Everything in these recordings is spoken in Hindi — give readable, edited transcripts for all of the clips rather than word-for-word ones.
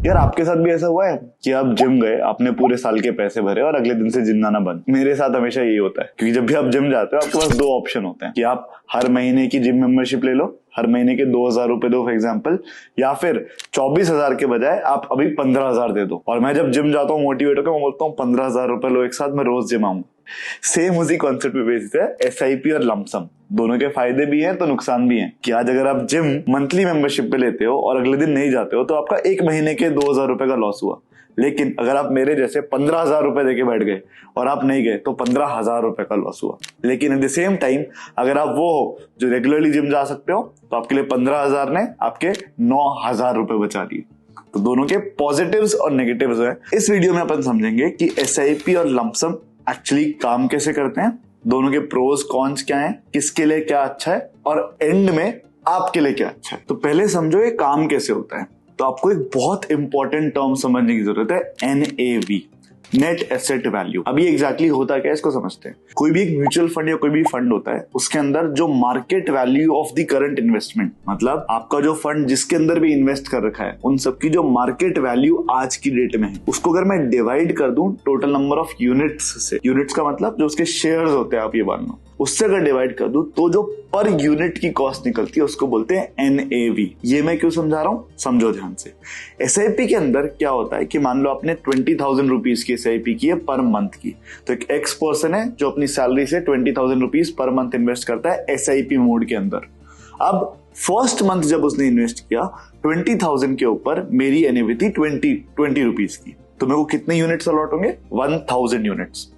यार आपके साथ भी ऐसा हुआ है कि आप जिम गए, आपने पूरे साल के पैसे भरे और अगले दिन से जिम जाना बंद? मेरे साथ हमेशा यही होता है, क्योंकि जब भी आप जिम जाते हो आपके पास दो ऑप्शन होते हैं कि आप हर महीने की जिम मेंबरशिप ले लो, हर महीने के 2,000 रुपए दो फॉर एग्जाम्पल, या फिर 24,000 के बजाय आप अभी 15,000 दे दो। और मैं जब जिम जाता हूँ मोटिवेट होकर मैं बोलता हूँ 15,000 रुपए लो एक साथ, मैं रोज जिम आऊंगा। सेम उसी कॉन्सेप्ट पे बेसिस है एसआईपी और लमसम। दोनों के फायदे भी हैं तो नुकसान भी हैं कि आज अगर आप जिम मंथली मेंबरशिप पे लेते हो और अगले दिन नहीं जाते हो तो आपका एक महीने के 2,000 रुपए का लॉस हुआ। लेकिन अगर आप मेरे जैसे 15,000 रुपए देके बैठ गए और आप नहीं गए तो 15,000 रुपए का लॉस हुआ। लेकिन एट द सेम टाइम अगर आप वो हो जो रेगुलरली जिम जा सकते हो तो आपके लिए 15,000 ने आपके 9,000 रुपए बचा दिए। तो दोनों के पॉजिटिव्स और नेगेटिव्स हैं। इस वीडियो में अपन समझेंगे कि एसआईपी और लमसम एक्चुअली काम कैसे करते हैं, दोनों के प्रोज कॉन्स क्या हैं, किसके लिए क्या अच्छा है और एंड में आपके लिए क्या अच्छा है। तो पहले समझो ये काम कैसे होता है। तो आपको एक बहुत इंपॉर्टेंट टर्म समझने की जरूरत है, NAV, नेट एसेट वैल्यू। अभी एग्जैक्टली होता क्या है इसको समझते हैं। कोई भी एक म्यूचुअल फंड या कोई भी फंड होता है उसके अंदर जो market value of the current investment, मतलब आपका जो फंड जिसके अंदर भी इन्वेस्ट कर रखा है उन सबकी जो मार्केट वैल्यू आज की डेट में है, उसको अगर मैं डिवाइड कर दूं टोटल नंबर ऑफ यूनिट्स से, यूनिट्स का मतलब जो उसके शेयर्स होते हैं आप ये मान लो, उससे अगर डिवाइड कर दूं तो जो पर यूनिट की कॉस्ट निकलती है उसको बोलते हैं NAV। ये मैं क्यों समझा रहा हूं, समझो ध्यान से। एसआईपी के अंदर क्या होता है कि मान लो आपने 20,000 रुपीज की एसआईपी की है पर मंथ की, तो एक एक्स पर्सन है जो अपनी सैलरी से 20,000 रुपीज पर मंथ इन्वेस्ट करता है एसआईपी मोड के अंदर। अब फर्स्ट मंथ जब उसने इन्वेस्ट किया 20,000 के ऊपर मेरी NAV थी 20 रुपीज की, तो मेरे को कितने यूनिट्स अलॉट होंगे, 1,000 यूनिट्स।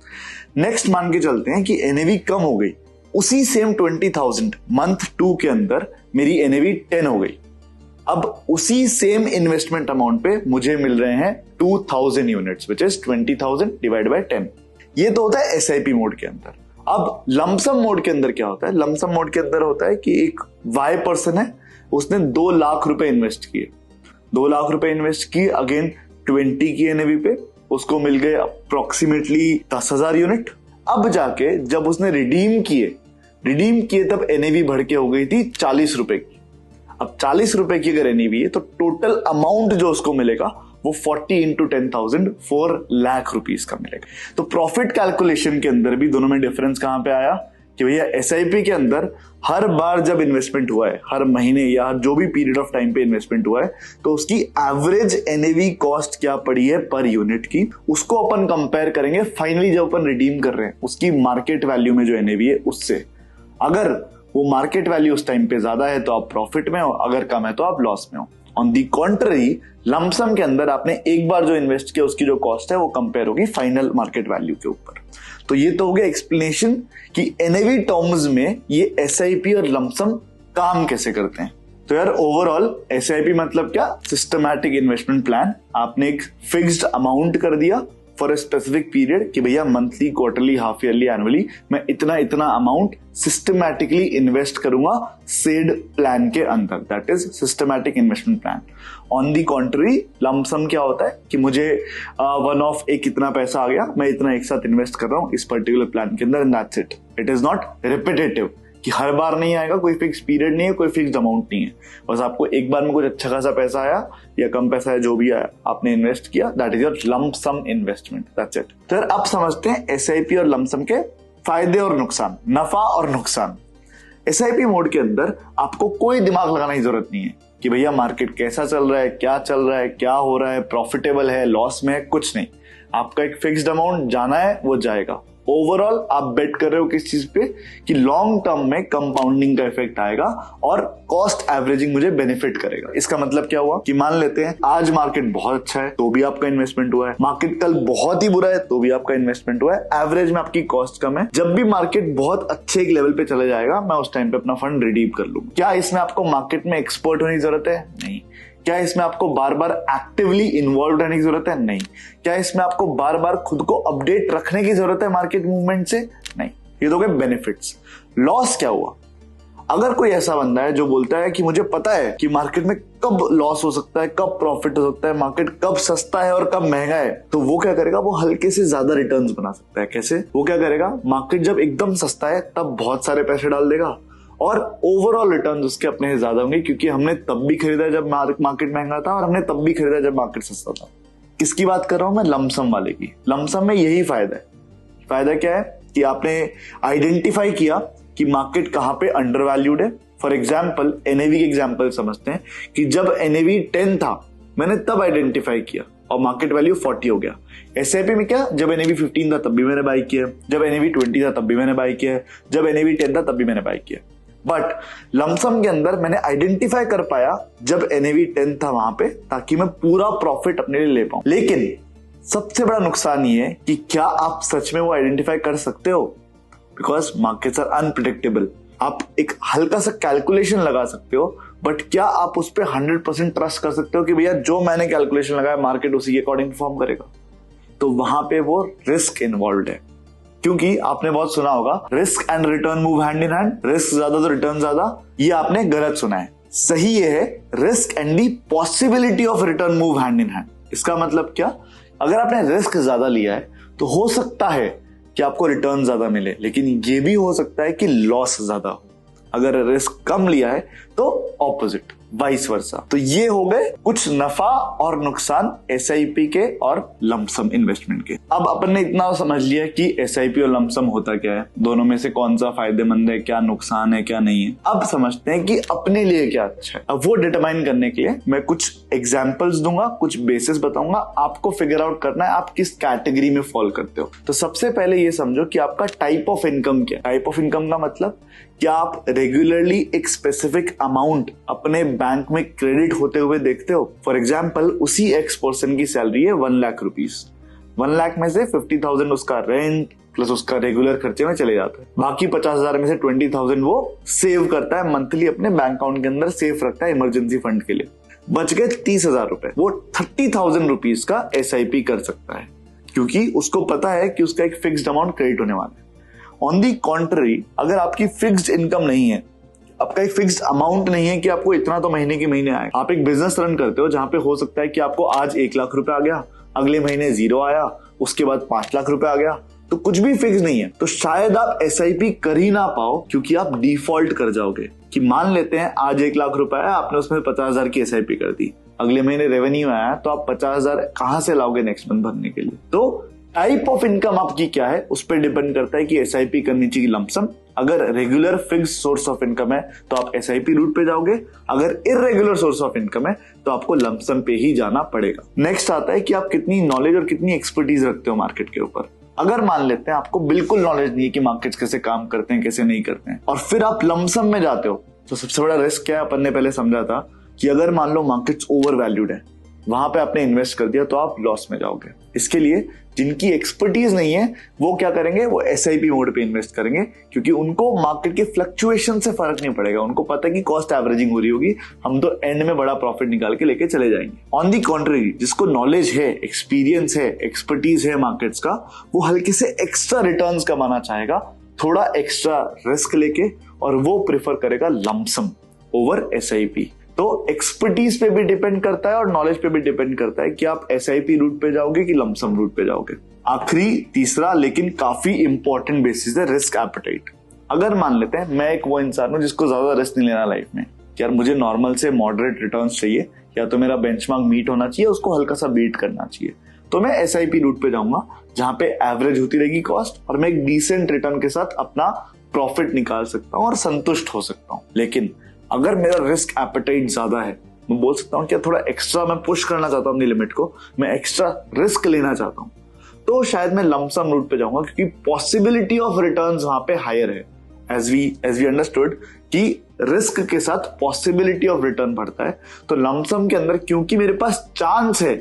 नेक्स्ट मान के चलते हैं कि NAV कम हो गई, उसी सेम 20,000 मंथ 2 के अंदर मेरी NAV 10 हो गई। अब उसी सेम इन्वेस्टमेंट अमाउंट पे मुझे मिल रहे हैं 2,000 units which is 20,000 divide by 10। ये तो होता है एसआईपी मोड के अंदर। अब लमसम मोड के अंदर क्या होता है, लमसम मोड के अंदर होता है कि एक वाई पर्सन है, उसने 2 लाख रुपए इन्वेस्ट किए, 2 लाख रुपए इन्वेस्ट किए अगेन 20 की NAV पे, उसको मिल गए अप्रोक्सीमेटली 10,000 यूनिट। अब जाके जब उसने रिडीम किए तब NAV बढ़ के हो गई थी 40 रुपए की। अब 40 रुपए की अगर NAV है तो टोटल अमाउंट जो उसको मिलेगा वो 40 इंटू 10,000 4 लाख रुपीस का मिलेगा। तो प्रॉफिट कैलकुलेशन के अंदर भी दोनों में डिफरेंस कहां पे आया कि भैया एसआईपी के अंदर हर बार जब इन्वेस्टमेंट हुआ है, हर महीने या जो भी पीरियड ऑफ टाइम पे इन्वेस्टमेंट हुआ है, तो उसकी एवरेज NAV कॉस्ट क्या पड़ी है पर यूनिट की, उसको अपन कंपेयर करेंगे फाइनली जब अपन रिडीम कर रहे हैं उसकी मार्केट वैल्यू में जो NAV है उससे। अगर वो मार्केट वैल्यू उस टाइम पे ज्यादा है तो आप प्रॉफिट में हो, अगर कम है तो आप लॉस में हो। ऑन दी कॉन्ट्ररी लमसम के अंदर आपने एक बार जो इन्वेस्ट किया उसकी जो कॉस्ट है वो कंपेयर होगी फाइनल मार्केट वैल्यू के ऊपर। तो ये तो हो गया एक्सप्लेनेशन कि NAV टर्म्स में ये एसआईपी और लमसम काम कैसे करते हैं। तो यार ओवरऑल एसआईपी मतलब क्या, सिस्टमैटिक इन्वेस्टमेंट प्लान। आपने एक फिक्स्ड अमाउंट कर दिया फॉर ए स्पेसिफिक पीरियड कि भैया monthly, quarterly, half yearly, annually मैं इतना अमाउंट सिस्टमैटिकली इन्वेस्ट करूंगा सेड प्लान के अंदर, that is systematic investment plan. On the contrary lump sum क्या होता है कि मुझे वन ऑफ एक कितना पैसा आ गया, मैं इतना एक साथ इन्वेस्ट कर रहा हूं इस पर्टिकुलर प्लान के अंदर, and that's it. It is not repetitive कि हर बार नहीं आएगा, कोई फिक्स पीरियड नहीं है, कोई फिक्स अमाउंट नहीं है, बस आपको एक बार में कुछ अच्छा खासा पैसा आया या कम पैसा है जो भी आया आपने इन्वेस्ट किया, that is your lump sum investment, that's it. तो यार अब समझते हैं एसआईपी और लमसम के फायदे और नुकसान, नफा और नुकसान। एसआईपी मोड के अंदर आपको कोई दिमाग लगाने की जरूरत नहीं है कि भैया मार्केट कैसा चल रहा है, क्या चल रहा है, क्या हो रहा है, प्रॉफिटेबल है, लॉस में है, कुछ नहीं। आपका एक फिक्स्ड अमाउंट जाना है वो जाएगा। ओवरऑल आप बेट कर रहे हो किस चीज पे कि लॉन्ग टर्म में कंपाउंडिंग का इफेक्ट आएगा और कॉस्ट एवरेजिंग मुझे बेनिफिट करेगा। इसका मतलब क्या हुआ कि मान लेते हैं आज मार्केट बहुत अच्छा है तो भी आपका इन्वेस्टमेंट हुआ है, मार्केट कल बहुत ही बुरा है तो भी आपका इन्वेस्टमेंट हुआ है, एवरेज में आपकी कॉस्ट कम है। जब भी मार्केट बहुत अच्छे एक लेवल पे चले जाएगा मैं उस टाइम पे अपना फंड रिडीम कर लूंगा। क्या इसमें आपको मार्केट में एक्सपर्ट होने की जरूरत है? नहीं। क्या इसमें आपको बार बार एक्टिवली इन्वॉल्व रहने की जरूरत है? नहीं। क्या इसमें आपको बार बार खुद को अपडेट रखने की जरूरत है मार्केट मूवमेंट से? नहीं। ये तो गए बेनिफिट्स। लॉस क्या हुआ? अगर कोई ऐसा बंदा है जो बोलता है कि मुझे पता है कि मार्केट में कब लॉस हो सकता है, कब प्रॉफिट हो सकता है, मार्केट कब सस्ता है और कब महंगा है, तो वो क्या करेगा, वो हल्के से ज्यादा रिटर्न्स बना सकता है। कैसे? वो क्या करेगा, मार्केट जब एकदम सस्ता है तब बहुत सारे पैसे डाल देगा और ओवरऑल रिटर्न उसके अपने से ज्यादा होंगे, क्योंकि हमने तब भी खरीदा जब मार्केट महंगा था और हमने तब भी खरीदा जब मार्केट सस्ता था। किसकी बात कर रहा हूं मैं? लमसम वाले की। लमसम में यही फायदा है। फायदा क्या है कि आपने आइडेंटिफाई किया कि मार्केट कहां पे अंडर वैल्यूड है। फॉर एग्जाम्पल एनएवी की एग्जाम्पल समझते हैं कि जब एनएवी 10 था मैंने तब आइडेंटिफाई किया और मार्केट वैल्यू 40 हो गया। एसआईपी में क्या, जब एनएवी 15 था तब भी मैंने बाई किया, जब एनएवी 20 था तब भी मैंने बाई किया, जब एनएवी 10 था तब भी मैंने बाई किया। बट लमसम के अंदर मैंने आइडेंटिफाई कर पाया जब एनएवी 10 था वहां पे, ताकि मैं पूरा प्रॉफिट अपने लिए ले पाऊं। लेकिन सबसे बड़ा नुकसान ये है कि क्या आप सच में वो आइडेंटिफाई कर सकते हो? Because markets are unpredictable. आप एक हल्का सा कैलकुलेशन लगा सकते हो, बट क्या आप उस पर 100% ट्रस्ट कर सकते हो कि भैया जो मैंने कैलकुलेशन लगाया मार्केट उसी के अकॉर्डिंग परफॉर्म करेगा? तो वहां पे वो रिस्क इन्वॉल्व है। क्योंकि आपने बहुत सुना होगा risk and return move hand in hand, risk ज्यादा तो रिटर्न ज्यादा। ये आपने गलत सुना है। सही ये है risk and the possibility of return move hand in hand. इसका मतलब क्या? अगर आपने रिस्क ज्यादा लिया है तो हो सकता है कि आपको रिटर्न ज्यादा मिले, लेकिन ये भी हो सकता है कि लॉस ज्यादा हो। अगर रिस्क कम लिया है तो ऑपोजिट, वाइस वर्सा। तो ये हो गए कुछ नफा और नुकसान एसआईपी के और लमसम इन्वेस्टमेंट के। अब अपन ने इतना समझ लिया कि एसआईपी और लमसम होता क्या है, दोनों में से कौन सा फायदेमंद है, क्या नुकसान है, क्या नहीं है। अब समझते हैं कि अपने लिए क्या अच्छा है। अब वो डिटरमाइन करने के लिए मैं कुछ एग्जाम्पल्स दूंगा, कुछ बेसिस बताऊंगा, आपको फिगर आउट करना है आप किस कैटेगरी में फॉल करते हो। तो सबसे पहले ये समझो कि आपका टाइप ऑफ इनकम क्या है। टाइप ऑफ इनकम का मतलब क्या आप रेगुलरली एक स्पेसिफिक अमाउंट अपने बैंक में क्रेडिट होते हुए देखते हो? फॉर एग्जाम्पल उसी एक्स पर्सन की सैलरी है 1 लाख रुपीज। 1 लाख में से 50,000 उसका रेंट प्लस उसका रेगुलर खर्चे में चले जाता है। बाकी 50,000 में से 20,000 वो सेव करता है मंथली, अपने बैंक अकाउंट के अंदर सेव रखता है इमरजेंसी फंड के लिए। बच गए 30,000 रुपए। वो 30,000 रुपीज का एसआईपी कर सकता है, क्योंकि उसको पता है कि उसका एक फिक्स्ड अमाउंट क्रेडिट होने वाला है। ऑन दी कॉन्ट्ररी, अगर आपकी फिक्स्ड इनकम नहीं है, आपका एक फिक्स्ड अमाउंट नहीं है कि आपको इतना तो महीने के महीने आए, आप एक बिजनेस रन करते हो जहां पे हो सकता है कि आपको आज 1 लाख रुपए आ गया, अगले महीने 0 आया, उसके बाद 5 लाख रुपए आ गया, तो कुछ भी फिक्स नहीं है, तो शायद आप एसआईपी कर ही ना पाओ, क्योंकि आप डिफॉल्ट कर जाओगे। कि मान लेते हैं आज 1 लाख रुपए आया, आपने उसमें 50,000 की एसआईपी कर दी, अगले महीने रेवेन्यू आया तो आप 50,000 कहां से लाओगे नेक्स्ट मंथ भरने के लिए? तो टाइप ऑफ इनकम आपकी क्या है उस पर डिपेंड करता है कि एसआईपी करनी चाहिए लमसम। अगर regular fix source of income है तो आप एसआईपी रूट पे जाओगे, अगर इरेगुलर सोर्स ऑफ इनकम है तो आपको लमसम पे ही जाना पड़ेगा। नेक्स्ट आता है कि आप कितनी नॉलेज और कितनी एक्सपर्टीज रखते हो मार्केट के ऊपर। अगर मान लेते हैं आपको बिल्कुल नॉलेज नहीं है कि मार्केट्स कैसे काम करते हैं, कैसे नहीं करते हैं, और फिर आप लमसम में जाते हो, तो सबसे बड़ा रिस्क क्या है? अपन ने पहले समझा था कि अगर मान लो मार्केट्स ओवर वैल्यूड है, वहां पे आपने इन्वेस्ट कर दिया तो आप लॉस में जाओगे। इसके लिए जिनकी एक्सपर्टीज नहीं है वो क्या करेंगे? वो एसआईपी मोड पे इन्वेस्ट करेंगे, क्योंकि उनको मार्केट के फ्लक्चुएशन से फर्क नहीं पड़ेगा। उनको पता है कि कॉस्ट एवरेजिंग हो रही होगी, हम तो एंड में बड़ा प्रॉफिट निकाल के लेके चले जाएंगे। ऑन दी कॉन्ट्ररी, जिसको नॉलेज है, एक्सपीरियंस है, एक्सपर्टीज है मार्केट्स का, वो हल्के से एक्स्ट्रा रिटर्न्स कमाना चाहेगा, थोड़ा एक्स्ट्रा रिस्क लेके, और वो प्रेफर करेगा लमसम ओवर एसआईपी। तो एक्सपर्टीज पे भी डिपेंड करता है और नॉलेज पे भी डिपेंड करता है कि आप एसआईपी रूट पे जाओगे कि लमसम रूट पे जाओगे। आखिरी तीसरा लेकिन काफी इंपॉर्टेंट बेसिस है रिस्क एपेटाइट। अगर मान लेते हैं मैं एक वो इंसान हूं जिसको ज्यादा रिस्क नहीं लेना लाइफ में, यार मुझे नॉर्मल से मॉडरेट रिटर्न्स चाहिए, या तो मेरा बेंचमार्क मीट होना चाहिए, उसको हल्का सा बीट करना चाहिए, तो मैं एसआईपी रूट पे जाऊंगा जहां पे एवरेज होती रहेगी कॉस्ट और मैं एक डिसेंट रिटर्न के साथ अपना प्रॉफिट निकाल सकता हूं और संतुष्ट हो सकता हूं। लेकिन अगर मेरा रिस्क एपेटाइट ज्यादा है, मैं बोल सकता हूं कि थोड़ा एक्स्ट्रा मैं पुश करना चाहता हूं अपनी लिमिट को, मैं एक्स्ट्रा रिस्क लेना चाहता हूं, तो शायद मैं लमसम रूट पे जाऊंगा, क्योंकि पॉसिबिलिटी ऑफ रिटर्न्स वहां पे हायर है। एज वी अंडरस्टूड कि रिस्क के साथ पॉसिबिलिटी ऑफ रिटर्न बढ़ता है, तो लमसम के अंदर क्योंकि मेरे पास चांस है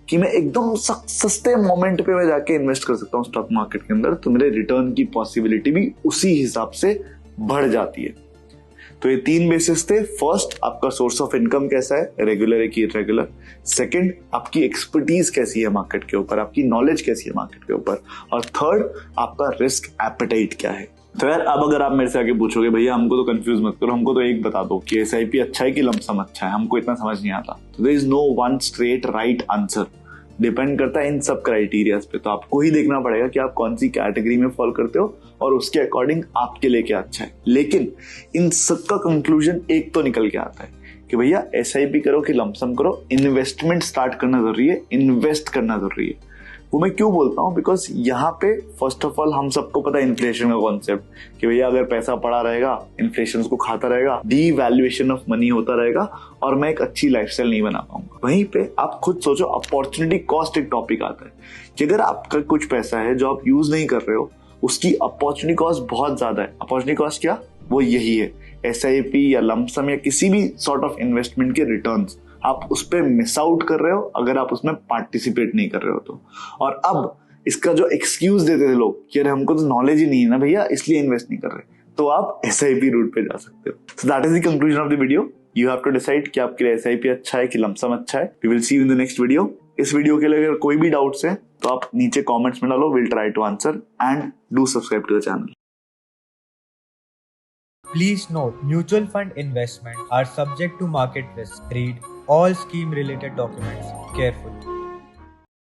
कि मैं एकदम सस्ते मोमेंट पे मैं जाके इन्वेस्ट कर सकता हूं स्टॉक मार्केट के अंदर, तो मेरे रिटर्न की पॉसिबिलिटी भी उसी हिसाब से बढ़ जाती है। तो ये 3 बेसिस थे। फर्स्ट, आपका सोर्स ऑफ इनकम कैसा है, रेगुलर है कि इरेगुलर। सेकंड, आपकी एक्सपर्टीज कैसी है मार्केट के ऊपर, आपकी नॉलेज कैसी है मार्केट के ऊपर। और थर्ड, आपका रिस्क एपेटाइट क्या है। तो यार अब अगर आप मेरे से आगे पूछोगे भैया हमको तो कंफ्यूज मत करो, हमको तो एक बता दो कि एसआईपी अच्छा है कि लमसम अच्छा है, हमको इतना समझ नहीं आता, तो there is no one straight right answer. Depend करता है इन सब क्राइटेरियाज पे। तो आपको ही देखना पड़ेगा कि आप कौन सी कैटेगरी में फॉल करते हो और उसके अकॉर्डिंग आपके लिए क्या अच्छा है। लेकिन इन सब का कंक्लूजन एक तो निकल के आता है कि भैया SIP करो कि लमसम करो, इन्वेस्टमेंट स्टार्ट करना जरूरी है, इन्वेस्ट करना जरूरी है। वो मैं क्यों बोलता हूँ, बिकॉज यहाँ पे फर्स्ट ऑफ ऑल हम सबको पता है इन्फ्लेशन का कॉन्सेप्ट कि भैया अगर पैसा पड़ा रहेगा इन्फ्लेशन उसको खाता रहेगा, डीवैल्यूएशन ऑफ मनी होता रहेगा और मैं एक अच्छी लाइफस्टाइल नहीं बना पाऊंगा। वहीं पे आप खुद सोचो, अपॉर्चुनिटी कॉस्ट एक टॉपिक आता है कि अगर आपका कुछ पैसा है जो आप यूज नहीं कर रहे हो, उसकी अपॉर्चुनिटी कॉस्ट बहुत ज्यादा है। अपॉर्चुनिटी कॉस्ट क्या, वो यही है SIP या लमसम या किसी भी सॉर्ट ऑफ इन्वेस्टमेंट के रिटर्न्स आप उस पर मिस आउट कर रहे हो अगर आप उसमें पार्टिसिपेट नहीं कर रहे हो तो। और अब इसका जो एक्सक्यूज देते थे लोग कि अरे हमको तो नॉलेज ही नहीं है ना भैया इसलिए इन्वेस्ट नहीं कर रहे, तो आप SIP रूट पे जा सकते हो। So that is the conclusion of the video. You have to decide कि आपके लिए SIP अच्छा है कि लमसम अच्छा है। We will see you in the next video. इस वीडियो के लिए अगर कोई भी डाउट्स है तो आप नीचे कॉमेंट्स में डालो, will try to answer and do subscribe to the channel. Please note, mutual fund investments are subject to market risk. Read all scheme related documents carefully.